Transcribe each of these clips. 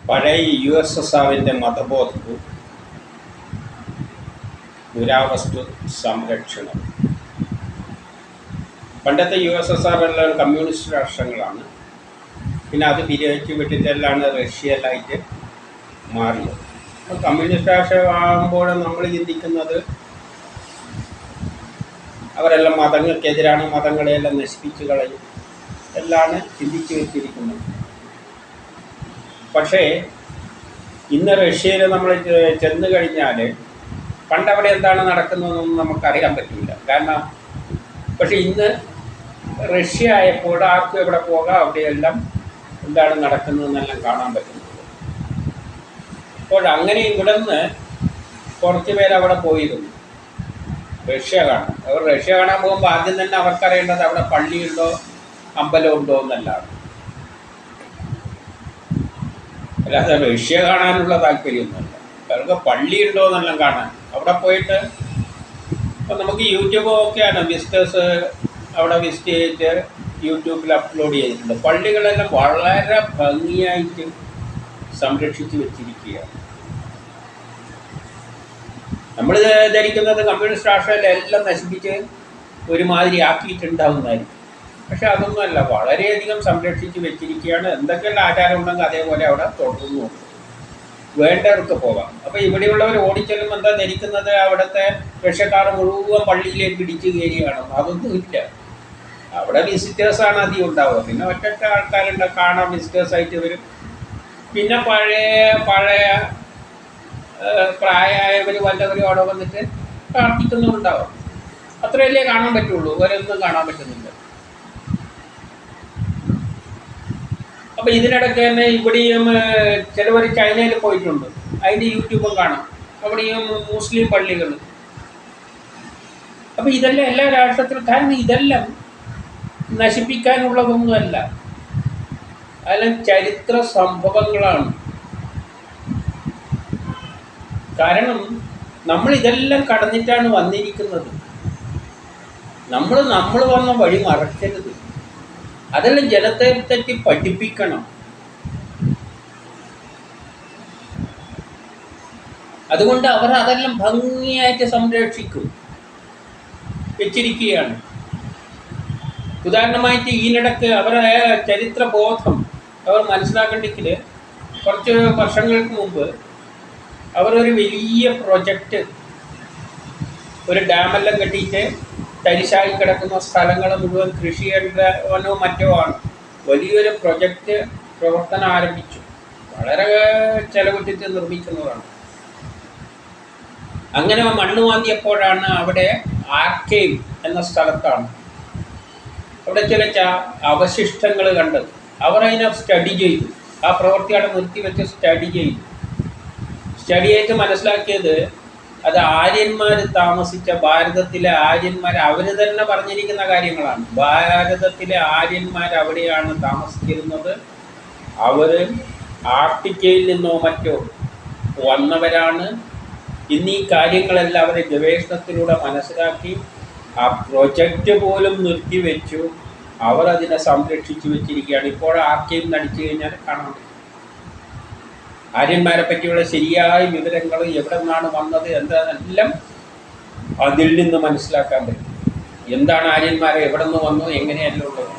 പഴയ USSRന്റെ മതബോധവും പുരാവസ്തു സംരക്ഷണം. പണ്ടത്തെ USSR എല്ലാം കമ്മ്യൂണിസ്റ്റ് രാഷ്ട്രങ്ങളാണ്. പിന്നെ അത് പിരിച്ചു വിട്ടിട്ടെല്ലാം റഷ്യയിലായിട്ട് മാറിയത്. അപ്പോൾ കമ്മ്യൂണിസ്റ്റ് രാഷ്ട്രമാകുമ്പോൾ നമ്മൾ ചിന്തിക്കുന്നത് അവരെല്ലാം മതങ്ങൾക്കെതിരാണ്, മതങ്ങളെയെല്ലാം നശിപ്പിച്ച് കളയും എല്ലാം ചിന്തിച്ച് വെച്ചിരിക്കുന്നത്. പക്ഷേ ഇന്ന് റഷ്യയിൽ നമ്മൾ ചെന്ന് കഴിഞ്ഞാൽ പണ്ടവിടെ എന്താണ് നടക്കുന്നതെന്നൊന്നും നമുക്കറിയാൻ പറ്റില്ല. കാരണം പക്ഷേ ഇന്ന് റഷ്യ ആയപ്പോൾ ആർക്കും എവിടെ പോകാം, അവിടെയെല്ലാം എന്താണ് നടക്കുന്നതെന്നെല്ലാം കാണാൻ പറ്റുന്നത്. അപ്പോൾ അങ്ങനെ ഇവിടെ നിന്ന് കുറച്ച് പേര് അവിടെ പോയിരുന്നു റഷ്യ കാണാൻ. അവർ റഷ്യ കാണാൻ പോകുമ്പോൾ ആദ്യം തന്നെ അവർക്കറിയേണ്ടത് അവിടെ പള്ളിയുണ്ടോ അമ്പലമുണ്ടോ എന്നല്ലാണ്. അല്ലാതെ റഷ്യ കാണാനുള്ള താല്പര്യമൊന്നുമില്ല. അവർക്ക് പള്ളിയുണ്ടോ എന്നെല്ലാം കാണാൻ അവിടെ പോയിട്ട്. അപ്പം നമുക്ക് യൂട്യൂബ് ഒക്കെയാണ്, വിസിറ്റേഴ്സ് അവിടെ വിസിറ്റ് ചെയ്തിട്ട് യൂട്യൂബിൽ അപ്ലോഡ് ചെയ്തിട്ടുണ്ട്. പള്ളികളെല്ലാം വളരെ ഭംഗിയായിട്ട് സംരക്ഷിച്ച് വെച്ചിരിക്കുകയാണ്. നമ്മൾ ധരിക്കുന്നത് കമ്മ്യൂണിസ്റ്റ് രാഷ്ട്രമെല്ലാം നശിപ്പിച്ച് ഒരുമാതിരി ആക്കിയിട്ടുണ്ടാവുന്നതായിരിക്കും. പക്ഷെ അതൊന്നുമല്ല, വളരെയധികം സംരക്ഷിച്ച് വെച്ചിരിക്കുകയാണ്. എന്തൊക്കെയുള്ള ആചാരം ഉണ്ടെങ്കിൽ അതേപോലെ അവിടെ തുടർന്നു വേണ്ടവർക്ക് പോകാം. അപ്പോൾ ഇവിടെയുള്ളവർ ഓടിച്ചെല്ലുമ്പോൾ എന്താ ധരിക്കുന്നത്, അവിടുത്തെ റഷ്യക്കാർ മുഴുവൻ പള്ളിയിലേക്ക് ഇടിച്ചു കയറിയാണ്. അതൊന്നുമില്ല. അവിടെ വിസിറ്റേഴ്സാണ് അധികം ഉണ്ടാവുക. പിന്നെ ഒറ്റ ആൾക്കാരുണ്ട് കാണാൻ, വിസിറ്റേഴ്സായിട്ട് വരും. പിന്നെ പഴയ പ്രായമായവർ വല്ലവരും അവിടെ വന്നിട്ട് പ്രാർത്ഥിക്കുന്നുണ്ടാവും. അത്രയല്ലേ കാണാൻ പറ്റുള്ളൂ, വേറൊന്നും കാണാൻ പറ്റുന്നില്ല. അപ്പോൾ ഇതിനിടയ്ക്ക് തന്നെ ഇവിടെയും ചിലവർ ചൈനയിൽ പോയിട്ടുണ്ട്, അതിൻ്റെ യൂട്യൂബും കാണാം. അവിടെയും മുസ്ലിം പള്ളികൾ. അപ്പോൾ ഇതെല്ലാം എല്ലാ രാഷ്ട്രത്തിലും, കാരണം ഇതെല്ലാം നശിപ്പിക്കാനുള്ളതൊന്നുമല്ല, അതെല്ലാം ചരിത്ര സംഭവങ്ങളാണ്. കാരണം നമ്മൾ ഇതെല്ലാം കടന്നിട്ടാണ് വന്നിരിക്കുന്നത്. നമ്മൾ വന്ന വഴി മറക്കരുത്. അതെല്ലാം ജനത്തെ പറ്റി പഠിപ്പിക്കണം. അതുകൊണ്ട് അവർ അതെല്ലാം ഭംഗിയായിട്ട് സംരക്ഷിക്കും വെച്ചിരിക്കുകയാണ്. ഉദാഹരണമായിട്ട് ഈയിടക്ക് അവരുടെ ചരിത്രബോധം അവർ മനസ്സിലാക്കണ്ടെങ്കിൽ കുറച്ച് വർഷങ്ങൾക്ക് മുമ്പ് അവരൊരു വലിയ പ്രൊജക്റ്റ്, ഒരു ഡാമെല്ലാം കെട്ടിയിട്ട് തരിശായി കിടക്കുന്ന സ്ഥലങ്ങൾ മുഴുവൻ കൃഷി ചെയ്യണോ മറ്റോ ആണ്. വലിയൊരു പ്രൊജക്റ്റ് പ്രവർത്തനം ആരംഭിച്ചു. വളരെ ചെലവിട്ടിട്ട് നിർമ്മിക്കുന്നതാണ്. അങ്ങനെ മണ്ണ് മാന്തിയപ്പോഴാണ് അവിടെ ആർക്കൈവ് എന്ന സ്ഥലത്താണ് അവിടെ ചില അവശിഷ്ടങ്ങൾ കണ്ടത്. അവർ അതിനെ സ്റ്റഡി ചെയ്തു. ആ പ്രവൃത്തി അവിടെ നിർത്തിവെച്ച് സ്റ്റഡി ചെയ്ത് മനസ്സിലാക്കിയത് അത് ആര്യന്മാർ താമസിച്ച ഭാരതത്തിലെ ആര്യന്മാർ, അവർ തന്നെ പറഞ്ഞിരിക്കുന്ന കാര്യങ്ങളാണ്. ഭാരതത്തിലെ ആര്യന്മാർ അവിടെയാണ് താമസിച്ചിരുന്നത്. അവർ ആഫ്രിക്കയിൽ നിന്നോ മറ്റോ വന്നവരാണ്. ഇന്ന് ഈ കാര്യങ്ങളെല്ലാം അവർ ഗവേഷണത്തിലൂടെ മനസ്സിലാക്കി ആ പ്രൊജക്റ്റ് പോലും നിർത്തിവെച്ചു. അവർ അതിനെ സംരക്ഷിച്ചു വെച്ചിരിക്കുകയാണ്. ഇപ്പോൾ ആർക്കെയും നടിച്ചു കഴിഞ്ഞാൽ കാണാൻ പറ്റും. ആര്യന്മാരെ പറ്റിയുള്ള ശരിയായ വിവരങ്ങൾ എവിടെ നിന്നാണ് വന്നത് എന്താണെല്ലാം അതിൽ നിന്ന് മനസ്സിലാക്കാൻ പറ്റും. എന്താണ് ആര്യന്മാരെ, എവിടെ നിന്ന് വന്നു, എങ്ങനെയല്ല ഉള്ളത്,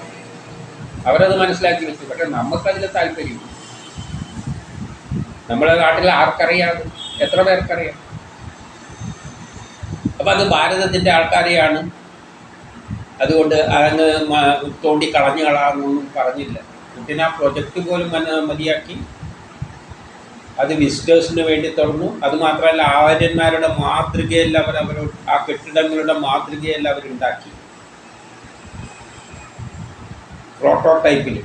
അവരത് മനസ്സിലാക്കി വെച്ചു. പക്ഷെ നമുക്കതിൽ താല്പര്യം. നമ്മളെ നാട്ടിൽ ആർക്കറിയാം, എത്ര പേർക്കറിയാം? അപ്പം അത് ഭാരതത്തിൻ്റെ ആൾക്കാരെയാണ്. അതുകൊണ്ട് അതങ്ങ് തോണ്ടി കളഞ്ഞുകളാന്നൊന്നും പറഞ്ഞില്ല. കുട്ടിനെ ആ പ്രൊജക്റ്റ് പോലും മതിയാക്കി അത് വിസിറ്റേഴ്സിന് വേണ്ടി തുറന്നു. അതുമാത്രമല്ല, ആര്യന്മാരുടെ മാതൃകയെല്ലാം ആ കെട്ടിടങ്ങളുടെ മാതൃകയെല്ലാം അവരുണ്ടാക്കി. പ്രോട്ടോടൈപ്പിൽ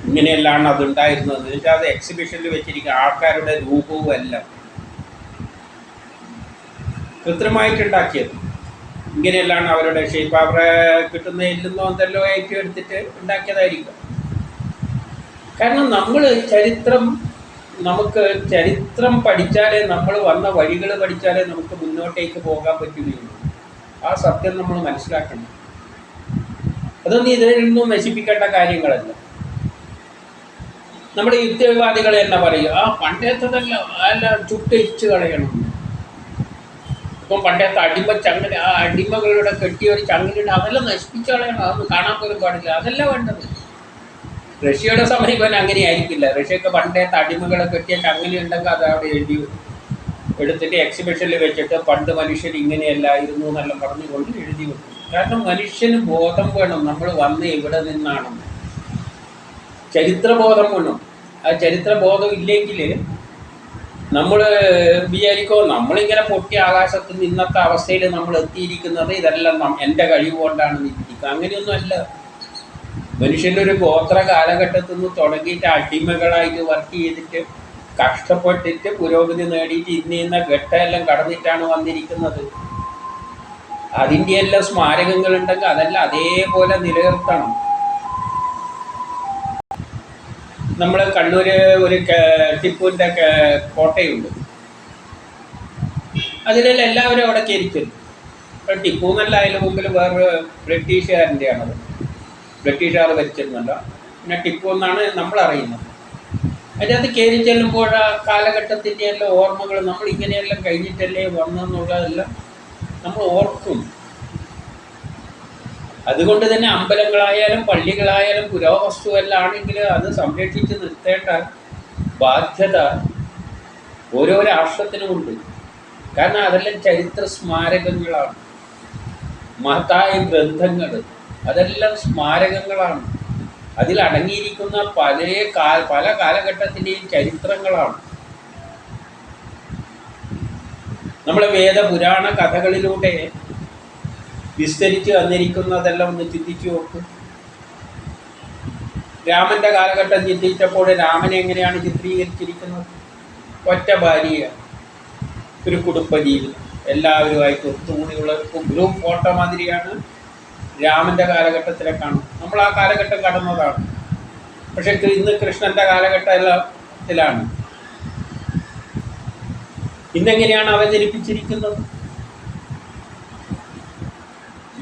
ഇങ്ങനെയെല്ലാം അതുണ്ടായിരുന്നത്. എന്നുവെച്ചാൽ അത് എക്സിബിഷനിൽ വെച്ചിരിക്കുക. ആൾക്കാരുടെ രൂപവും എല്ലാം കൃത്രിമമായിട്ടുണ്ടാക്കിയത്. ഇങ്ങനെയെല്ലാം അവരുടെ ഷേപ്പ് അവരെ കിട്ടുന്ന എല്ലുന്നോ എന്തെല്ലോ ഏറ്റവും എടുത്തിട്ട് ഉണ്ടാക്കിയതായിരിക്കും. കാരണം നമുക്ക് ചരിത്രം പഠിച്ചാലേ, നമ്മൾ വന്ന വഴികൾ പഠിച്ചാലേ നമുക്ക് മുന്നോട്ടേക്ക് പോകാൻ പറ്റുകയുള്ളൂ. ആ സത്യം നമ്മൾ മനസ്സിലാക്കണം. അതൊന്നും ഇതിൽ നിന്നും നശിപ്പിക്കേണ്ട കാര്യങ്ങളല്ല. നമ്മുടെ യുക്തിവാദികൾ തന്നെ പറയും പണ്ടേത്തതല്ല എല്ലാം ചുട്ടരിച്ച് കളയണം. ഇപ്പം പണ്ടത്തെ ചങ്ങല അടിമകളുടെ കെട്ടിയ ഒരു ചങ്ങലുണ്ട്, അതെല്ലാം നശിപ്പിച്ച് കളയണം, അതൊന്നും കാണാൻ പോലും പാടില്ല, അതല്ല വേണ്ടത്. റഷ്യയുടെ സമീപനം അങ്ങനെ ആയിരിക്കില്ല. റഷ്യക്ക് പണ്ടത്തെ അടിമകളെ കെട്ടിയ ചങ്ങല ഉണ്ടെങ്കിൽ അത് അവിടെ എഴുതി എടുത്തിട്ട് എക്സിബിഷനിൽ വെച്ചിട്ട് പണ്ട് മനുഷ്യൻ ഇങ്ങനെയല്ലായിരുന്നു എന്നെല്ലാം പറഞ്ഞുകൊണ്ട് എഴുതി വെക്കും. കാരണം മനുഷ്യന് ബോധം വേണം, നമ്മൾ വന്ന് എവിടെ നിന്നാണെന്ന്, ചരിത്രബോധം വേണം. ആ ചരിത്രബോധം ഇല്ലെങ്കിൽ നമ്മൾ വിചാരിക്കോ നമ്മളിങ്ങനെ പൊട്ടിയ ആകാശത്ത് ഇന്നത്തെ അവസ്ഥയിൽ നമ്മൾ എത്തിയിരിക്കുന്നത് ഇതെല്ലാം എൻ്റെ കഴിവ് കൊണ്ടാണ് നിൽക്കുക. അങ്ങനെയൊന്നും അല്ല. മനുഷ്യൻ്റെ ഒരു ഗോത്ര കാലഘട്ടത്തിൽ നിന്ന് തുടങ്ങിയിട്ട് അടിമകളായിട്ട് വർക്ക് ചെയ്തിട്ട് കഷ്ടപ്പെട്ടിട്ട് പുരോഗതി നേടിയിട്ട് ഇന്ന ഘട്ടമെല്ലാം കടന്നിട്ടാണ് വന്നിരിക്കുന്നത്. അതിൻ്റെ എല്ലാം സ്മാരകങ്ങളുണ്ടെങ്കിൽ അതെല്ലാം അതേപോലെ നിലനിർത്തണം. നമ്മൾ കണ്ണൂർ ഒരു ടിപ്പുവിൻ്റെ കോട്ടയുണ്ട്, അതിലെല്ലാം എല്ലാവരും അവിടെ കയറിച്ചെല്ലും. ഇപ്പം ടിപ്പു എന്നല്ല, അതിന് മുമ്പിൽ വേറൊരു ബ്രിട്ടീഷുകാരൻ്റെയാണത്, ബ്രിട്ടീഷുകാർ ഭരിച്ചിരുന്നല്ല, പിന്നെ ടിപ്പു എന്നാണ് നമ്മൾ അറിയുന്നത്. അതിനകത്ത് കയറി ചെല്ലുമ്പോൾ ആ കാലഘട്ടത്തിൻ്റെ എല്ലാം ഓർമ്മകൾ, നമ്മൾ ഇങ്ങനെയെല്ലാം കഴിഞ്ഞിട്ടല്ലേ വന്നെന്നുള്ളതെല്ലാം നമ്മൾ ഓർക്കും. അതുകൊണ്ട് തന്നെ അമ്പലങ്ങളായാലും പള്ളികളായാലും പുരാവസ്തുവെല്ലാം ആണെങ്കിൽ അത് സംരക്ഷിച്ച് നിർത്തേണ്ട ബാധ്യത ഓരോ രാഷ്ട്രത്തിനുമുണ്ട്. കാരണം അതെല്ലാം ചരിത്ര സ്മാരകങ്ങളാണ്, മഹത്തായ ഗ്രന്ഥങ്ങൾ, അതെല്ലാം സ്മാരകങ്ങളാണ്. അതിലടങ്ങിയിരിക്കുന്ന പല കാലഘട്ടത്തിൻ്റെയും ചരിത്രങ്ങളാണ്. നമ്മളെ വേദപുരാണ കഥകളിലൂടെ വിസ്തരിച്ച് വന്നിരിക്കുന്നതെല്ലാം ഒന്ന് ചിന്തിച്ചു നോക്കും. രാമൻ്റെ കാലഘട്ടം ചിന്തിച്ചപ്പോൾ രാമനെ എങ്ങനെയാണ് ചിത്രീകരിച്ചിരിക്കുന്നത്? ഒറ്റ ഭാര്യ, ഒരു കുടുംബജീവിതം, എല്ലാവരുമായിട്ട് ഒത്തുകൂടിയുള്ള ഗ്രൂപ്പ് ഫോട്ടോ മാതിരിയാണ് രാമൻ്റെ കാലഘട്ടത്തിലെ കാണുന്നത്. നമ്മൾ ആ കാലഘട്ടം കടന്നതാണ്. പക്ഷെ ഇന്ന് കൃഷ്ണൻ്റെ കാലഘട്ടത്തിലാണ്. ഇന്നെങ്ങനെയാണ് അവതരിപ്പിച്ചിരിക്കുന്നത്?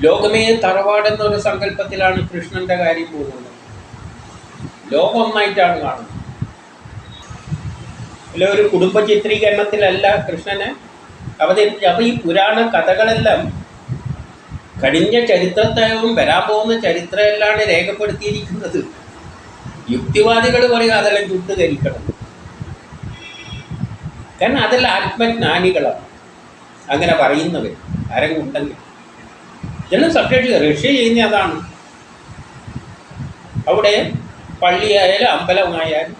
ലോകമേ തറവാടെന്നൊരു സങ്കല്പത്തിലാണ് കൃഷ്ണൻ്റെ കാര്യം പോകുന്നത്. ലോകം ഒന്നായിട്ടാണ് കാണുന്നത്. അല്ല, ഒരു കുടുംബ ചിത്രീകരണത്തിലല്ല കൃഷ്ണനെ അവതരിപ്പിച്ചത്. അപ്പോൾ ഈ പുരാണ കഥകളെല്ലാം കഴിഞ്ഞ ചരിത്രത്തെയും വരാൻ പോകുന്ന ചരിത്രമെല്ലാം രേഖപ്പെടുത്തിയിരിക്കുന്നത്. യുക്തിവാദികൾ പറയും അതെല്ലാം ചുട്ടുകരിക്കണം. കാരണം അതെല്ലാം ആത്മജ്ഞാനികളാണ് അങ്ങനെ പറയുന്നവർ ആരെങ്കിലും ഉണ്ടെങ്കിൽ. ഇതെല്ലാം സംരക്ഷിക്കുക. റഷ്യ ചെയ്യുന്ന അതാണ്. അവിടെ പള്ളിയായാലും അമ്പലമായാലും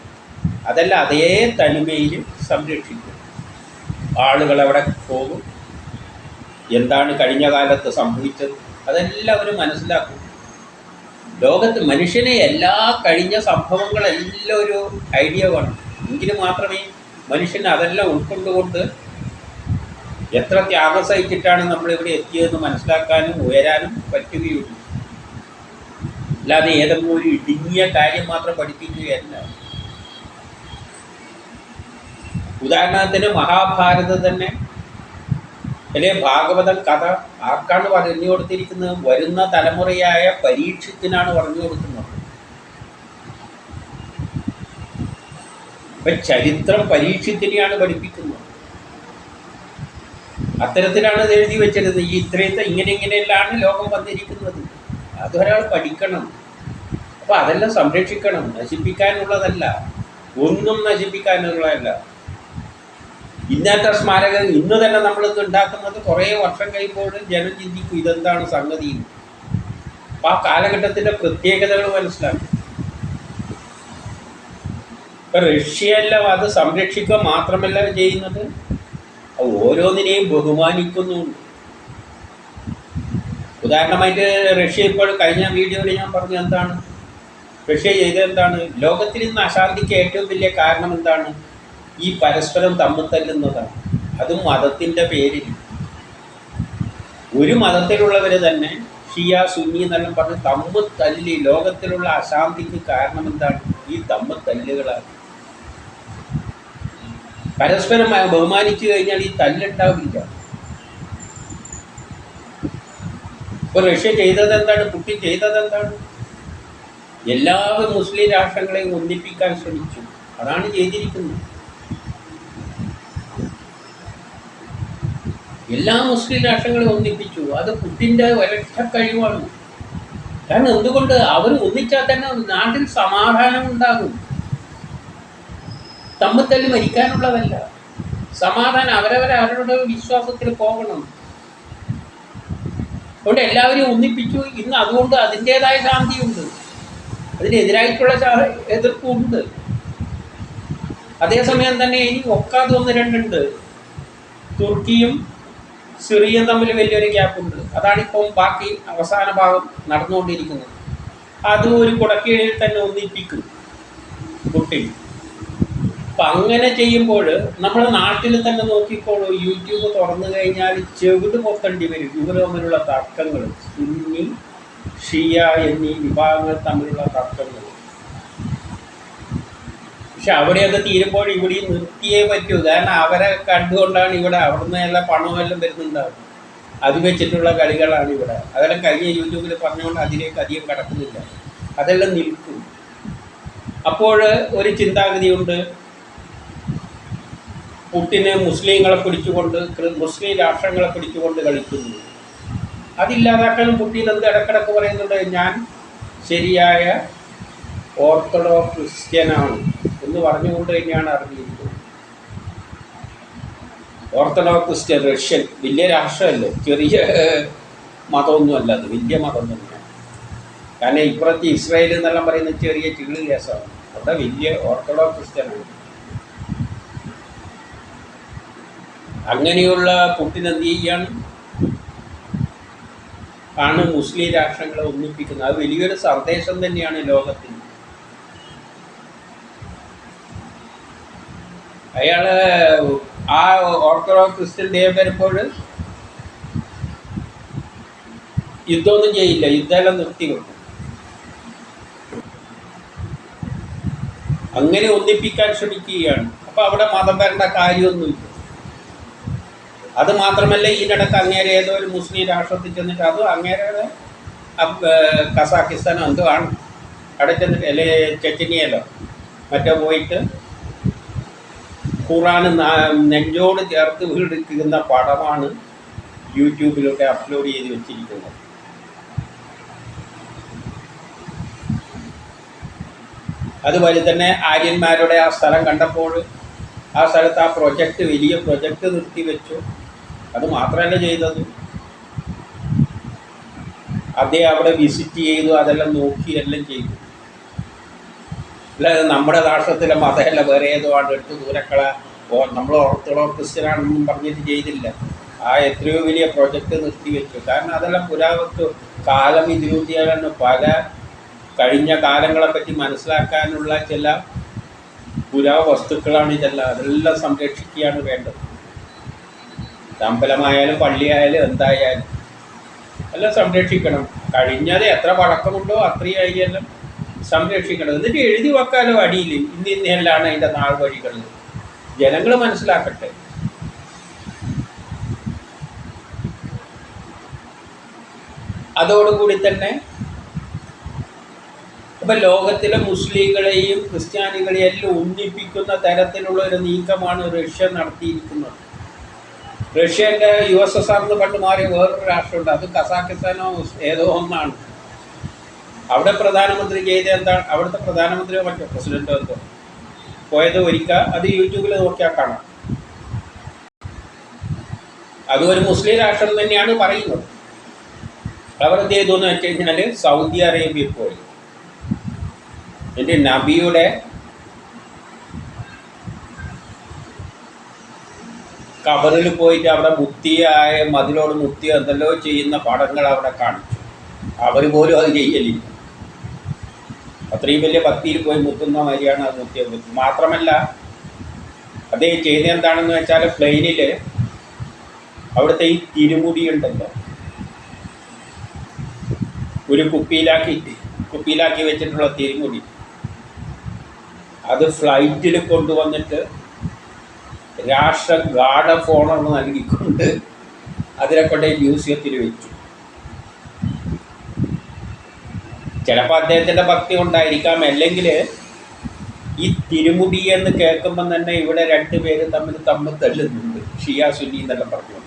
അതെല്ലാം അതേ തനിമയിൽ സംരക്ഷിക്കും. ആളുകൾ അവിടെ പോകും, എന്താണ് കഴിഞ്ഞ കാലത്ത് സംഭവിച്ചത് അതെല്ലാം അവർ മനസ്സിലാക്കും. ലോകത്ത് മനുഷ്യനെ എല്ലാ കഴിഞ്ഞ സംഭവങ്ങളെല്ലാം ഒരു ഐഡിയ വേണം. എങ്കിൽ മാത്രമേ മനുഷ്യന് അതെല്ലാം ഉൾക്കൊണ്ടുകൊണ്ട് എത്ര ത്യാഗം സഹിച്ചിട്ടാണ് നമ്മളിവിടെ എത്തിയതെന്ന് മനസ്സിലാക്കാനും ഉയരാനും പറ്റുകയുള്ളൂ. അല്ലാതെ ഏതെങ്കിലും ഒരു ഇടുങ്ങിയ കാര്യം മാത്രം പഠിപ്പിക്കുകയല്ല. ഉദാഹരണത്തിന് മഹാഭാരതം തന്നെ അല്ലെ ഭാഗവതം കഥ ആർക്കാണ് പറഞ്ഞു കൊടുത്തിരിക്കുന്നത്? വരുന്ന തലമുറയായ പരീക്ഷത്തിനാണ് പറഞ്ഞു കൊടുക്കുന്നത്. ഇപ്പം ചരിത്രം പരീക്ഷത്തിനെയാണ് പഠിപ്പിക്കുന്നത്. അത്തരത്തിലാണ് ഇത് എഴുതി വെച്ചിരുന്നത്. ഈ ഇങ്ങനെയെല്ലാം ലോകം വന്നിരിക്കുന്നത്. അതൊരാൾ പഠിക്കണം. അപ്പോൾ അതെല്ലാം സംരക്ഷിക്കണം. നശിപ്പിക്കാനുള്ളതല്ല, ഒന്നും നശിപ്പിക്കാനുള്ളതല്ല. ഇന്നത്തെ സ്മാരകം ഇന്ന് തന്നെ നമ്മളിത് ഉണ്ടാക്കുന്നത് കുറേ വർഷം കഴിയുമ്പോൾ ജനം ചിന്തിക്കും ഇതെന്താണ് സംഗതി. അപ്പം ആ കാലഘട്ടത്തിൻ്റെ പ്രത്യേകതകൾ മനസ്സിലാക്കും. ഇപ്പം റഷ്യയെല്ലാം അത് സംരക്ഷിക്കുക മാത്രമല്ല ചെയ്യുന്നത്, ഓരോന്നിനെയും ബഹുമാനിക്കുന്നുണ്ട്. ഉദാഹരണമായിട്ട് റഷ്യ ഇപ്പോൾ കഴിഞ്ഞ വീഡിയോയിൽ ഞാൻ പറഞ്ഞു എന്താണ് റഷ്യ ചെയ്തെന്താണ്? ലോകത്തിൽ ഇന്ന് അശാന്തിക്ക് ഏറ്റവും വലിയ കാരണം എന്താണ്? ഈ പരസ്പരം തമ്മിൽ തല്ലുന്നതാണ്. അതും മതത്തിൻ്റെ പേരിൽ. ഒരു മതത്തിലുള്ളവർ തന്നെ ഷിയ സുന്നി എന്നെല്ലാം പറഞ്ഞ് തമ്മിൽ തല്ലി ലോകത്തിലുള്ള അശാന്തിക്ക് കാരണം എന്താണ്? ഈ തമ്മിൽ തല്ലുകളാണ്. പരസ്പരം ബഹുമാനിച്ചു കഴിഞ്ഞാൽ ഈ തല്ലുണ്ടാവില്ല. ഇപ്പോൾ റഷ്യ ചെയ്തത് എന്താണ്? പുടിൻ ചെയ്തത് എന്താണ്? എല്ലാ മുസ്ലിം രാഷ്ട്രങ്ങളെയും ഒന്നിപ്പിക്കാൻ ശ്രമിച്ചു. അതാണ് ചെയ്തിരിക്കുന്നത്. എല്ലാ മുസ്ലിം രാഷ്ട്രങ്ങളെയും ഒന്നിപ്പിച്ചു. അത് പുട്ടിൻ്റെ ഒരൊറ്റ കഴിവാണ്. കാരണം എന്തുകൊണ്ട്? അവർ ഒന്നിച്ചാൽ തന്നെ നാട്ടിൽ സമാധാനം ഉണ്ടാകും. തമ്മിൽ തല്ലി മരിക്കാനുള്ളതല്ല. സമാധാനം അവരവരുടെ വിശ്വാസത്തിൽ പോകണം. അതുകൊണ്ട് എല്ലാവരെയും ഒന്നിപ്പിച്ചു. ഇന്ന് അതുകൊണ്ട് അതിൻ്റേതായ ശാന്തിയുണ്ട്, അതിനെതിരായിട്ടുള്ള എതിർപ്പുണ്ട്. അതേസമയം തന്നെ ഇനി ഒക്കാതെ ഒന്ന് രണ്ടുണ്ട്. തുർക്കിയും സിറിയയും തമ്മിൽ വലിയൊരു ഗ്യാപ്പുണ്ട്. അതാണിപ്പം ബാക്കി അവസാന ഭാഗം നടന്നുകൊണ്ടിരിക്കുന്നത്. അത് ഒരു കുടക്കീഴിൽ തന്നെ ഒന്നിപ്പിക്കും കുട്ടി. അപ്പം അങ്ങനെ ചെയ്യുമ്പോൾ നമ്മുടെ നാട്ടിൽ തന്നെ നോക്കിക്കോളൂ, യൂട്യൂബ് തുറന്നു കഴിഞ്ഞാൽ ചെവിട് പൊത്തേണ്ടി വരും ഇവർ തമ്മിലുള്ള തർക്കങ്ങൾ, സുന്നി ഷിയ എന്നീ വിഭാഗങ്ങൾ തമ്മിലുള്ള തർക്കങ്ങൾ. പക്ഷെ അവിടെയൊക്കെ തീരുമ്പോൾ ഇവിടെ നിർത്തിയേ പറ്റൂ. കാരണം അവരെ കണ്ടുകൊണ്ടാണ് ഇവിടെ അവിടുന്ന് എല്ലാം പണമെല്ലാം വരുന്നുണ്ടാവും. അത് വെച്ചിട്ടുള്ള കളികളാണ് ഇവിടെ. അതെല്ലാം കഴിഞ്ഞ യൂട്യൂബിൽ പറഞ്ഞുകൊണ്ട് അതിലേക്ക് അധികം കടക്കുന്നില്ല. അതെല്ലാം നിൽക്കും. അപ്പോൾ ഒരു ചിന്താഗതിയുണ്ട്, പുട്ടിന് മുസ്ലിങ്ങളെ പിടിച്ചുകൊണ്ട്, മുസ്ലിം രാഷ്ട്രങ്ങളെ പിടിച്ചുകൊണ്ട് കളിക്കുന്നു. അതില്ലാതാക്കാനും പുട്ടിൻ എന്ത് ഇടക്കിടക്ക് പറയുന്നുണ്ട്, ഞാൻ ശരിയായ ഓർത്തഡോക്സ് ക്രിസ്ത്യനാണ് എന്ന് പറഞ്ഞുകൊണ്ട് തന്നെയാണ് അറിഞ്ഞിരിക്കുന്നത്. ഓർത്തഡോക്സ് ക്രിസ്ത്യൻ, റഷ്യൻ വലിയ രാഷ്ട്രമല്ലേ, ചെറിയ മതമൊന്നുമല്ല, അത് വലിയ മതം തന്നെയാണ്. കാരണം ഇപ്പുറത്ത് ഇസ്രായേൽ എന്നെല്ലാം പറയുന്നത് ചെറിയ ചിള്ളി കേസാണ്. അവിടെ വലിയ ഓർത്തഡോക്സ് ക്രിസ്ത്യനാണ്. അങ്ങനെയുള്ള പുട്ടിൻ എന്ത് ചെയ്യാണ്, ആണ് മുസ്ലിം രാഷ്ട്രങ്ങളെ ഒന്നിപ്പിക്കുന്നത്. അത് വലിയൊരു സന്ദേശം തന്നെയാണ് ലോകത്തിന്. അയാൾ ആ ഓർത്തഡോക്സ് ക്രിസ്ത്യൻ ഡേ വരുമ്പോൾ യുദ്ധമൊന്നും ചെയ്യില്ല, യുദ്ധമെല്ലാം നിർത്തിവെക്കും. അങ്ങനെ ഒന്നിപ്പിക്കാൻ ശ്രമിക്കുകയാണ്. അപ്പോൾ അവിടെ മതം വരേണ്ട കാര്യമൊന്നുമില്ല. അത് മാത്രമല്ല, ഇതിനിടയ്ക്ക് അങ്ങേരെ ഏതോ ഒരു മുസ്ലിം രാഷ്ട്രത്തിൽ ചെന്നിട്ട്, അത് അങ്ങേരെ കസാക്കിസ്ഥാനോ എന്തോ ആണ്, അവിടെ ചെന്നിട്ട് അല്ലെ ചെച്ചനിയല്ലോ മറ്റോ പോയിട്ട് ഖുറാൻ നെഞ്ചോട് ചേർത്ത് വീടിക്കുന്ന പടമാണ് യൂട്യൂബിലൊക്കെ അപ്ലോഡ് ചെയ്ത് വെച്ചിരിക്കുന്നത്. അതുപോലെ തന്നെ ആര്യന്മാരുടെ ആ സ്ഥലം കണ്ടപ്പോൾ ആ സ്ഥലത്ത് ആ പ്രൊജക്റ്റ്, വലിയ പ്രൊജക്റ്റ് നിർത്തിവെച്ചു. അത് മാത്രമല്ല ചെയ്തത്, അദ്ദേഹം അവിടെ വിസിറ്റ് ചെയ്തു, അതെല്ലാം നോക്കി എല്ലാം ചെയ്തു. അല്ലാതെ നമ്മുടെ രാഷ്ട്രത്തിലെ മതമല്ല വേറെ ഏതോ ആണ് എടുത്ത് ദൂരക്കള നമ്മൾ ഓർത്തഡോക്സ് ക്രിസ്ത്യനാണെന്നും പറഞ്ഞിട്ട് ചെയ്തില്ല. ആ എത്രയോ വലിയ പ്രൊജക്റ്റ് നിർത്തിവെച്ചു. കാരണം അതെല്ലാം പുരാവസ്തു കാലം ഇതിലൂട്ടിയാണ്. പല കഴിഞ്ഞ കാലങ്ങളെപ്പറ്റി മനസ്സിലാക്കാനുള്ള ചില പുരാവസ്തുക്കളാണ് ഇതെല്ലാം. അതെല്ലാം സംരക്ഷിക്കുകയാണ് വേണ്ടത്. അമ്പലമായാലും പള്ളിയായാലും എന്തായാലും എല്ലാം സംരക്ഷിക്കണം. കഴിഞ്ഞത് എത്ര പഴക്കമുണ്ടോ അത്രയും എല്ലാം സംരക്ഷിക്കണം. എന്നിട്ട് എഴുതി വെക്കാലോ അടിയിൽ, ഇന്നെല്ലാണ് അതിൻ്റെ നാൾ വഴികൾ. ജനങ്ങൾ മനസ്സിലാക്കട്ടെ. അതോടുകൂടി തന്നെ ഇപ്പം ലോകത്തിലെ മുസ്ലിങ്ങളെയും ക്രിസ്ത്യാനികളെയും എല്ലാം ഒന്നിപ്പിക്കുന്ന തരത്തിലുള്ള ഒരു നീക്കമാണ് റഷ്യ നടത്തിയിരിക്കുന്നത്. റഷ്യൻ്റെ USSR എന്ന് പണ്ട് മാറിയ വേറൊരു രാഷ്ട്രമുണ്ട്, അത് കസാക്കിസ്ഥാനോ ഏതോ ഒന്നാണ്. അവിടെ പ്രധാനമന്ത്രി ചെയ്ത എന്താണ്, അവിടുത്തെ പ്രധാനമന്ത്രിയോ മറ്റോ പ്രസിഡന്റോ എന്തോ പോയത് ഒരിക്കൽ, അത് യൂട്യൂബിൽ നോക്കിയാൽ കാണാം. അതും ഒരു മുസ്ലിം രാഷ്ട്രം തന്നെയാണ് പറയുന്നത്. അവർ എന്ത് ചെയ്തു എന്ന് വെച്ച് കഴിഞ്ഞാൽ സൗദി അറേബ്യയിൽ പോയി, എൻ്റെ നബിയുടെ കബറിൽ പോയിട്ട് അവിടെ മുത്തിയായ മതിലോട് മുത്തി എന്തെല്ലോ ചെയ്യുന്ന പടങ്ങൾ അവിടെ കാണിച്ചു. അവർ പോലും അത് ചെയ്യലില്ല. അത്രയും വലിയ ഭക്തിയിൽ പോയി മുത്തുന്ന മാതിരിയാണ് അത് മുത്തിയത്. മാത്രമല്ല അദ്ദേഹം ചെയ്യുന്നത് എന്താണെന്ന് വെച്ചാൽ, പ്ലെയിനിൽ അവിടുത്തെ ഈ തിരുമുടി ഉണ്ടല്ലോ, ഒരു കുപ്പിയിലാക്കി വെച്ചിട്ടുള്ള തിരുമുടി, അത് ഫ്ലൈറ്റിൽ കൊണ്ടുവന്നിട്ട് രാഷ്ട്ര ഗാർഡ് ഓഫ് ഓണർ നൽകിക്കൊണ്ട് അതിനെ കൊണ്ട് മ്യൂസിയത്തിൽ വെച്ചു. ചിലപ്പോൾ അദ്ദേഹത്തിൻ്റെ ഭക്തി കൊണ്ടായിരിക്കാം, അല്ലെങ്കിൽ ഈ തിരുമുടി എന്ന് കേൾക്കുമ്പം തന്നെ ഇവിടെ രണ്ടുപേരും തമ്മിൽ തല്ലുന്നുണ്ട്, ഷിയ സുന്നി എന്നെല്ലാം പറഞ്ഞു.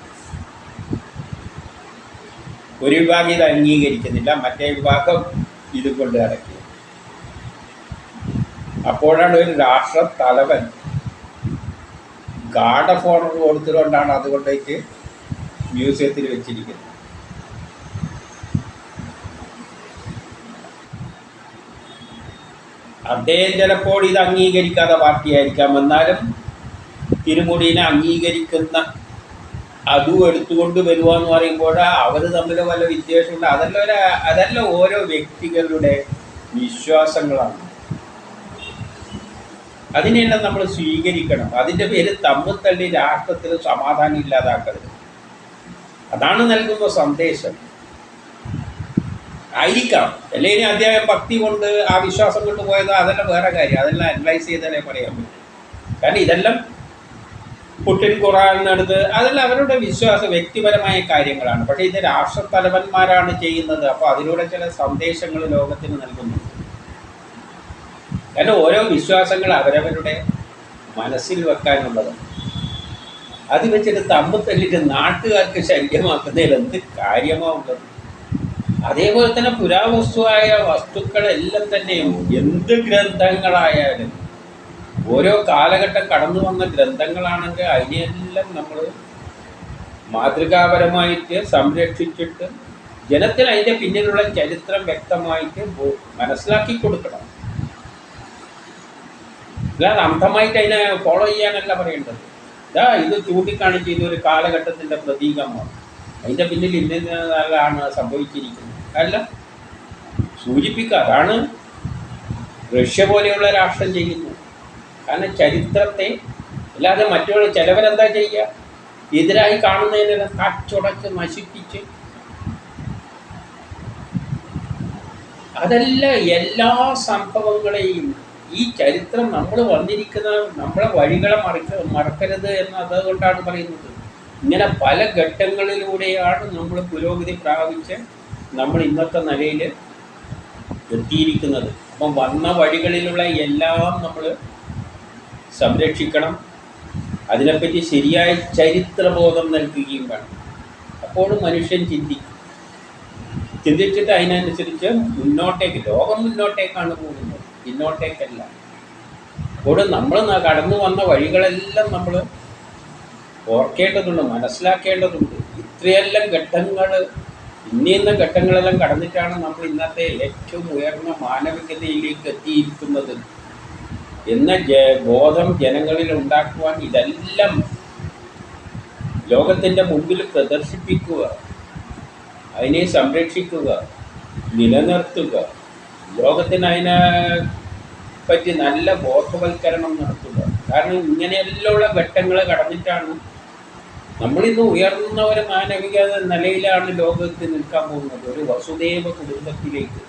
ഒരു വിഭാഗം ഇത് അംഗീകരിക്കുന്നില്ല, മറ്റേ വിഭാഗം ഇത് കൊണ്ട് ഇറക്കി. അപ്പോഴാണ് ഒരു രാഷ്ട്ര തലവൻ ഗാർഡ് ഓഫ് ഓണർ കൊടുത്തുകൊണ്ടാണ് അതുകൊണ്ടേക്ക് മ്യൂസിയത്തിൽ വെച്ചിരിക്കുന്നത്. അദ്ദേഹം ചിലപ്പോൾ ഇത് അംഗീകരിക്കാത്ത പാർട്ടിയായിരിക്കാം, എന്നാലും തിരുമുടിനെ അംഗീകരിക്കുന്ന അതും എടുത്തുകൊണ്ട് വരുക എന്ന് പറയുമ്പോൾ അവർ തമ്മിൽ വല്ല വിദ്വേഷമുണ്ട്. അതല്ല ഓരോ വ്യക്തികളുടെ വിശ്വാസങ്ങളാണ്. അതിനെല്ലാം നമ്മൾ സ്വീകരിക്കണം. അതിൻ്റെ പേര് തമ്മിൽ തള്ളി രാഷ്ട്രത്തിൽ സമാധാനം ഇല്ലാതാക്കരുത്. അതാണ് നൽകുന്ന സന്ദേശം. ആയിരിക്കാം, അല്ലെങ്കിൽ അദ്ദേഹം ഭക്തി കൊണ്ട് ആ വിശ്വാസം കൊണ്ട് പോയത് അതെല്ലാം വേറെ കാര്യം, അതെല്ലാം അനലൈസ് ചെയ്താലേ പറയാൻ പറ്റും. കാരണം ഇതെല്ലാം പുട്ടിൻ ഖുറാനെടുത്ത് അതെല്ലാം അവരുടെ വ്യക്തിപരമായ കാര്യങ്ങളാണ്. പക്ഷേ ഇത് രാഷ്ട്രത്തലവന്മാരാണ് ചെയ്യുന്നത്. അപ്പോൾ അതിലൂടെ ചില സന്ദേശങ്ങൾ ലോകത്തിന് നൽകുന്നു. കാരണം ഓരോ വിശ്വാസങ്ങൾ അവരവരുടെ മനസ്സിൽ വെക്കാനുള്ളതാണ്. അത് വെച്ചിട്ട് തമ്മിൽ തല്ലിട്ട് നാട്ടുകാർക്ക് ശല്യമാക്കുന്നതിൽ എന്ത് കാര്യമാവുള്ളത്? അതേപോലെ തന്നെ പുരാവസ്തുവായ വസ്തുക്കളെല്ലാം തന്നെയും എന്ത് ഗ്രന്ഥങ്ങളായാലും ഓരോ കാലഘട്ടം കടന്നു വന്ന ഗ്രന്ഥങ്ങളാണെങ്കിൽ അതിനെല്ലാം നമ്മൾ മാതൃകാപരമായിട്ട് സംരക്ഷിച്ചിട്ട് ജനത്തിന് അതിൻ്റെ പിന്നിലുള്ള ചരിത്രം വ്യക്തമായിട്ട് മനസ്സിലാക്കി കൊടുക്കണം. അല്ലാതെ അന്ധമായിട്ട് അതിനെ ഫോളോ ചെയ്യാനല്ല പറയേണ്ടത്. ഇത് ചൂണ്ടിക്കാണിച്ച് ഇതൊരു കാലഘട്ടത്തിൻ്റെ പ്രതീകമാണ്, അതിൻ്റെ പിന്നിൽ ഇന്നതാണ് സംഭവിച്ചിരിക്കുന്നത് അല്ല സൂചിപ്പിക്കുക. അതാണ് റഷ്യ പോലെയുള്ള രാഷ്ട്രം ചെയ്യുന്നത്. കാരണം ചരിത്രത്തെ അല്ലാതെ മറ്റുള്ള ചിലവരെന്താ ചെയ്യുക, എതിരായി കാണുന്നതിനെല്ലാം കച്ചുടച്ച് നശിപ്പിച്ച് അതല്ല എല്ലാ സംഭവങ്ങളെയും ഈ ചരിത്രം നമ്മൾ വന്നിരിക്കുന്ന നമ്മളെ വഴികളെ മറക്കരുത് എന്ന് അതുകൊണ്ടാണ് പറയുന്നത്. ഇങ്ങനെ പല ഘട്ടങ്ങളിലൂടെയാണ് നമ്മൾ പുരോഗതി പ്രാപിച്ച് നമ്മൾ ഇന്നത്തെ നിലയിൽ എത്തിയിരിക്കുന്നത്. അപ്പം വന്ന വഴികളിലുള്ള എല്ലാം നമ്മൾ സംരക്ഷിക്കണം. അതിനെപ്പറ്റി ശരിയായ ചരിത്രബോധം നൽകുകയും വേണം. അപ്പോൾ മനുഷ്യൻ ചിന്തിച്ചിട്ട് അതിനനുസരിച്ച് മുന്നോട്ടേക്ക്, ലോകം മുന്നോട്ടേക്കാണ് പോകുന്നത്, പിന്നോട്ടേക്കല്ല. അപ്പോൾ നമ്മൾ കടന്നു വന്ന വഴികളെല്ലാം നമ്മൾ ഓർക്കേണ്ടതുണ്ട്, മനസ്സിലാക്കേണ്ടതുണ്ട്. ഇത്രയെല്ലാം ഘട്ടങ്ങൾ, ഇന്ന ഘട്ടങ്ങളെല്ലാം കടന്നിട്ടാണ് നമ്മൾ ഇന്നത്തെ ഏറ്റവും ഉയർന്ന മാനവികതയിലേക്ക് എത്തിയിരിക്കുന്നത് എന്ന ബോധം ജനങ്ങളിൽ ഉണ്ടാക്കുവാൻ ഇതെല്ലാം ലോകത്തിൻ്റെ മുമ്പിൽ പ്രദർശിപ്പിക്കുക, അതിനെ സംരക്ഷിക്കുക, നിലനിർത്തുക, ലോകത്തിന് അതിനെ പറ്റി നല്ല ബോധവൽക്കരണം നടത്തുക. കാരണം ഇങ്ങനെയെല്ലാമുള്ള ഘട്ടങ്ങൾ കടന്നിട്ടാണ് നമ്മളിന്ന് ഉയർന്ന ഒരു മാനവിക നിലയിലാണ് ലോകത്ത് നിൽക്കാൻ പോകുന്നത്, ഒരു വസുദൈവ കുടുംബത്തിലേക്ക്.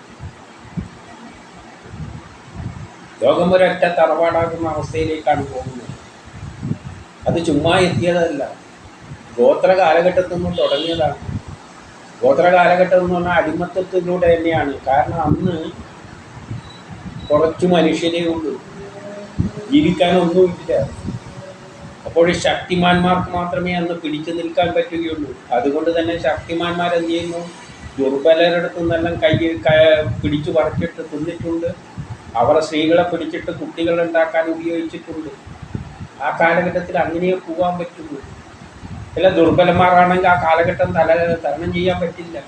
ലോകം ഒരൊറ്റ തറവാടാകുന്ന അവസ്ഥയിലേക്കാണ് പോകുന്നത്. അത് ചുമ്മാ എത്തിയതല്ല, ഗോത്ര കാലഘട്ടത്തിൽ നിന്നും തുടങ്ങിയതാണ്. ഗോത്ര കാലഘട്ടം എന്ന് പറഞ്ഞാൽ അടിമത്തത്തിലൂടെ തന്നെയാണ്. കാരണം അന്ന് കുറച്ചു മനുഷ്യരേ ഉള്ളൂ, ജീവിക്കാനൊന്നുമില്ല. അപ്പോൾ ശക്തിമാന്മാർക്ക് മാത്രമേ അന്ന് പിടിച്ചു നിൽക്കാൻ പറ്റുകയുള്ളൂ. അതുകൊണ്ട് തന്നെ ശക്തിമാന്മാരെന്ത് ചെയ്യുന്നു, ദുർബലരെടുത്തു നിന്നെല്ലാം പിടിച്ചു പറിച്ചിട്ട് തിന്നിട്ടുണ്ട്. അവർ സ്ത്രീകളെ പിടിച്ചിട്ട് കുട്ടികളുണ്ടാക്കാൻ ഉപയോഗിച്ചിട്ടുണ്ട്. ആ കാലഘട്ടത്തിൽ അങ്ങനെ പോകാൻ പറ്റുള്ളൂ. ചില ദുർബലന്മാരാണെങ്കിൽ ആ കാലഘട്ടം തരണം ചെയ്യാൻ പറ്റില്ല.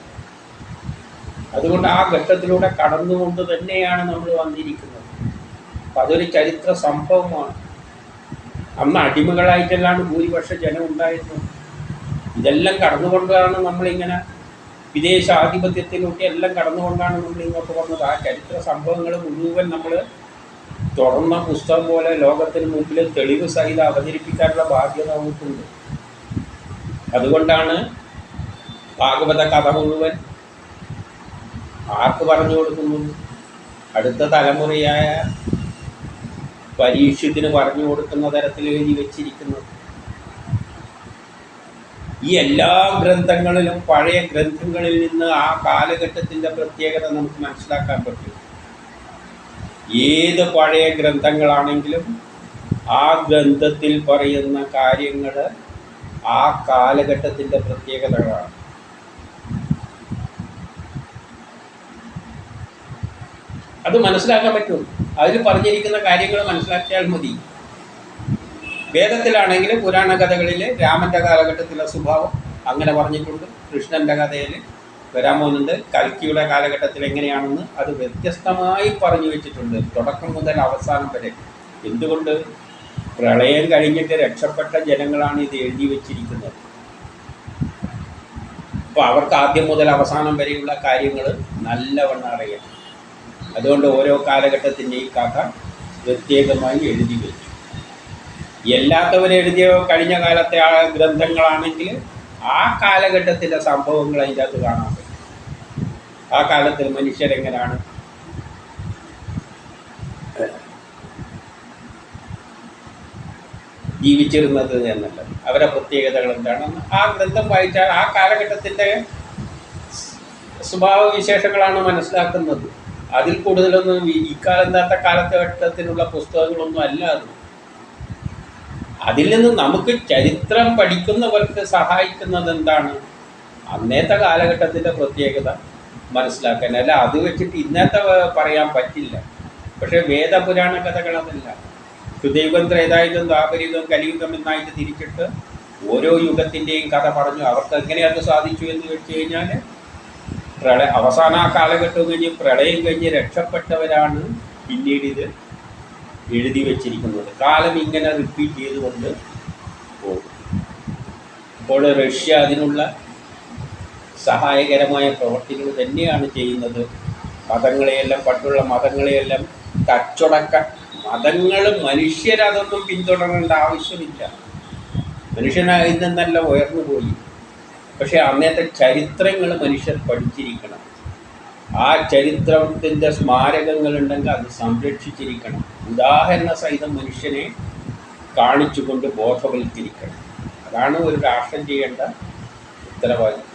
അതുകൊണ്ട് ആ ഘട്ടത്തിലൂടെ കടന്നുകൊണ്ട് തന്നെയാണ് നമ്മൾ വന്നിരിക്കുന്നത്. അപ്പം അതൊരു ചരിത്ര സംഭവമാണ്. അന്ന് അടിമകളായിട്ടെല്ലാം ഭൂരിപക്ഷ ജനം ഉണ്ടായിരുന്നു. ഇതെല്ലാം കടന്നുകൊണ്ടാണ് നമ്മളിങ്ങനെ വിദേശ ആധിപത്യത്തിലൂടെ എല്ലാം കടന്നുകൊണ്ടാണ് നമ്മൾ ഇങ്ങോട്ട് വന്നത്. ആ ചരിത്ര സംഭവങ്ങൾ മുഴുവൻ നമ്മൾ തുറന്ന പുസ്തകം പോലെ ലോകത്തിന് മുമ്പിൽ തെളിവ് സഹിതം അവതരിപ്പിക്കാനുള്ള ബാധ്യത നമുക്കുണ്ട്. അതുകൊണ്ടാണ് ഭാഗവത കഥ മുഴുവൻ ആർക്ക് പറഞ്ഞു കൊടുക്കുന്നത്? അടുത്ത തലമുറയായ പരീക്ഷത്തിന് പറഞ്ഞു കൊടുക്കുന്ന തരത്തിൽ എഴുതി വെച്ചിരിക്കുന്നത്. ഈ എല്ലാ ഗ്രന്ഥങ്ങളിലും പഴയ ഗ്രന്ഥങ്ങളിൽ നിന്ന് ആ കാലഘട്ടത്തിൻ്റെ പ്രത്യേകത നമുക്ക് മനസ്സിലാക്കാൻ പറ്റും. ഏത് പഴയ ഗ്രന്ഥങ്ങളാണെങ്കിലും ആ ഗ്രന്ഥത്തിൽ പറയുന്ന കാര്യങ്ങൾ ആ കാലഘട്ടത്തിൻ്റെ പ്രത്യേകതകളാണ്. അത് മനസ്സിലാക്കാൻ പറ്റും. അതിൽ പറഞ്ഞിരിക്കുന്ന കാര്യങ്ങൾ മനസ്സിലാക്കിയാൽ മതി. വേദത്തിലാണെങ്കിൽ പുരാണ കഥകളിൽ രാമൻ്റെ കാലഘട്ടത്തിലെ സ്വഭാവം അങ്ങനെ പറഞ്ഞിട്ടുണ്ട്. കൃഷ്ണൻ്റെ കഥയിൽ വരാൻ പോകുന്നുണ്ട്. കൽക്കിയുടെ കാലഘട്ടത്തിൽ എങ്ങനെയാണെന്ന് അത് വ്യത്യസ്തമായി പറഞ്ഞു വെച്ചിട്ടുണ്ട്, തുടക്കം മുതൽ അവസാനം വരെ. എന്തുകൊണ്ട്? പ്രളയം കഴിഞ്ഞിട്ട് രക്ഷപ്പെട്ട ജനങ്ങളാണ് ഇത് എഴുതി വച്ചിരിക്കുന്നത്. അപ്പോൾ അവർക്ക് ആദ്യം മുതൽ അവസാനം വരെയുള്ള കാര്യങ്ങൾ നല്ലവണ്ണം അറിയാം. അതുകൊണ്ട് ഓരോ കാലഘട്ടത്തിൻ്റെയും കഥ പ്രത്യേകമായി എഴുതി വെച്ചു. എല്ലാത്തവരെഴുതിയ കഴിഞ്ഞ കാലത്തെ ആ ഗ്രന്ഥങ്ങളാണെങ്കിൽ ആ കാലഘട്ടത്തിലെ സംഭവങ്ങൾ അതിൻ്റെ അകത്ത് കാണാൻ പറ്റും. ആ കാലത്തിൽ മനുഷ്യരെങ്ങനെയാണ് ജീവിച്ചിരുന്നത് എന്നുള്ളത്, അവരുടെ പ്രത്യേകതകൾ എന്താണെന്ന് ആ ഗ്രന്ഥം വായിച്ചാൽ ആ കാലഘട്ടത്തിൻ്റെ സ്വഭാവവിശേഷങ്ങളാണ് മനസ്സിലാക്കുന്നത്. അതിൽ കൂടുതലൊന്നും ഇക്കാലത്തെ കാലഘട്ടത്തിലുള്ള പുസ്തകങ്ങളൊന്നും അല്ല അത്. അതിൽ നിന്ന് നമുക്ക് ചരിത്രം പഠിക്കുന്നവർക്ക് സഹായിക്കുന്നത് എന്താണ്? അന്നത്തെ കാലഘട്ടത്തിൻ്റെ പ്രത്യേകത മനസ്സിലാക്കാൻ. അല്ല അത് വെച്ചിട്ട് ഇന്നത്തെ പറയാൻ പറ്റില്ല. പക്ഷേ വേദപുരാണ കഥകൾ അതല്ല. കൃതയുഗം, ത്രേതായുഗം, ദ്വാപരയുഗം, കലിയുഗം എന്നായിട്ട് തിരിച്ചിട്ട് ഓരോ യുഗത്തിൻ്റെയും കഥ പറഞ്ഞു. അവർക്ക് എങ്ങനെ അത് സാധിച്ചു എന്ന് വെച്ച് കഴിഞ്ഞാൽ അവസാന ആ കാലഘട്ടം കഴിഞ്ഞ് പ്രളയം കഴിഞ്ഞ് രക്ഷപ്പെട്ടവരാണ് പിന്നീട് ഇത് എഴുതി വച്ചിരിക്കുന്നത്. കാലം ഇങ്ങനെ റിപ്പീറ്റ് ചെയ്തുകൊണ്ട് പോകും. അപ്പോൾ റഷ്യ അതിനുള്ള സഹായകരമായ പ്രവർത്തികൾ തന്നെയാണ് ചെയ്യുന്നത്. മതങ്ങളെയെല്ലാം, പണ്ടുള്ള മതങ്ങളെയെല്ലാം തച്ചുടക്കാൻ. മതങ്ങൾ മനുഷ്യരതൊന്നും പിന്തുടരേണ്ട ആവശ്യമില്ല. മനുഷ്യനായി നിന്നല്ല ഉയർന്നു പോയി. പക്ഷേ അന്നത്തെ ചരിത്രങ്ങൾ മനുഷ്യർ പഠിച്ചിരിക്കണം. ആ ചരിത്രത്തിൻ്റെ സ്മാരകങ്ങളുണ്ടെങ്കിൽ അത് സംരക്ഷിച്ചിരിക്കണം. ഉദാഹരണ സഹിതം മനുഷ്യനെ കാണിച്ചുകൊണ്ട് ബോധവൽക്കരിക്കണം. അതാണ് ഒരു രാഷ്ട്രം ചെയ്യേണ്ട ഉത്തരവാദിത്വം.